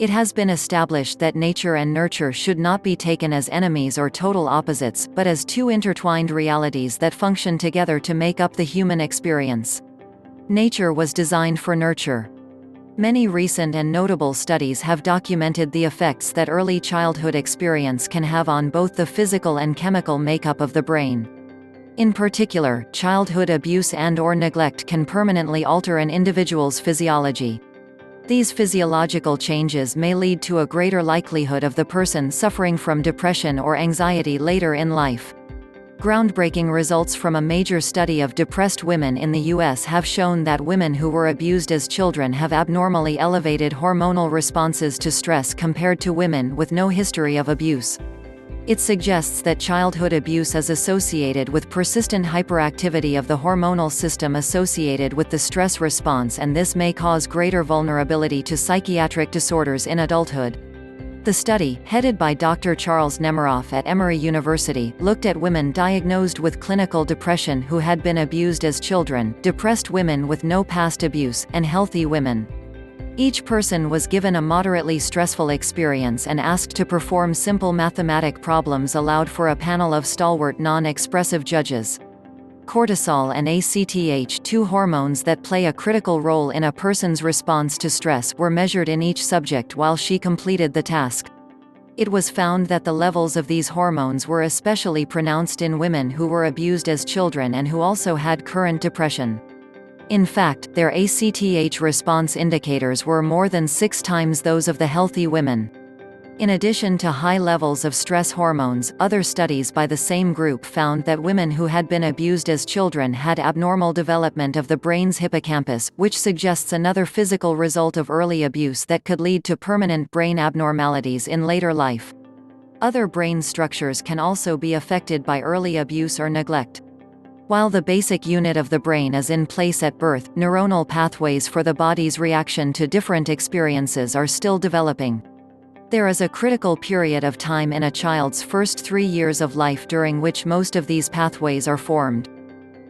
It has been established that nature and nurture should not be taken as enemies or total opposites, but as two intertwined realities that function together to make up the human experience. Nature was designed for nurture. Many recent and notable studies have documented the effects that early childhood experience can have on both the physical and chemical makeup of the brain. In particular, childhood abuse and/or neglect can permanently alter an individual's physiology. These physiological changes may lead to a greater likelihood of the person suffering from depression or anxiety later in life. Groundbreaking results from a major study of depressed women in the U.S. have shown that women who were abused as children have abnormally elevated hormonal responses to stress compared to women with no history of abuse. It suggests that childhood abuse is associated with persistent hyperactivity of the hormonal system associated with the stress response, and this may cause greater vulnerability to psychiatric disorders in adulthood. The study, headed by Dr. Charles Nemiroff at Emory University, looked at women diagnosed with clinical depression who had been abused as children, depressed women with no past abuse, and healthy women. Each person was given a moderately stressful experience and asked to perform simple mathematic problems aloud for a panel of stalwart non-expressive judges. Cortisol and ACTH, two hormones that play a critical role in a person's response to stress, were measured in each subject while she completed the task. It was found that the levels of these hormones were especially pronounced in women who were abused as children and who also had current depression. In fact, their ACTH response indicators were more than 6 times those of the healthy women. In addition to high levels of stress hormones, other studies by the same group found that women who had been abused as children had abnormal development of the brain's hippocampus, which suggests another physical result of early abuse that could lead to permanent brain abnormalities in later life. Other brain structures can also be affected by early abuse or neglect. While the basic unit of the brain is in place at birth, neuronal pathways for the body's reaction to different experiences are still developing. There is a critical period of time in a child's first 3 years of life during which most of these pathways are formed.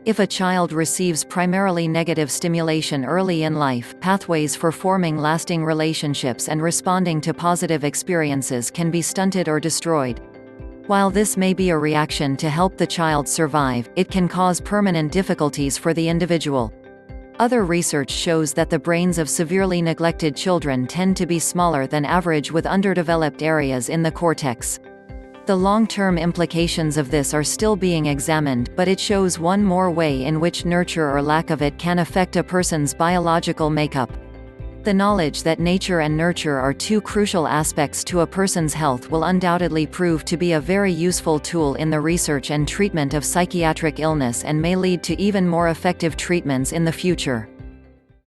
If a child receives primarily negative stimulation early in life, pathways for forming lasting relationships and responding to positive experiences can be stunted or destroyed. While this may be a reaction to help the child survive, it can cause permanent difficulties for the individual. Other research shows that the brains of severely neglected children tend to be smaller than average, with underdeveloped areas in the cortex. The long-term implications of this are still being examined, but it shows one more way in which nurture or lack of it can affect a person's biological makeup. The knowledge that nature and nurture are two crucial aspects to a person's health will undoubtedly prove to be a very useful tool in the research and treatment of psychiatric illness, and may lead to even more effective treatments in the future.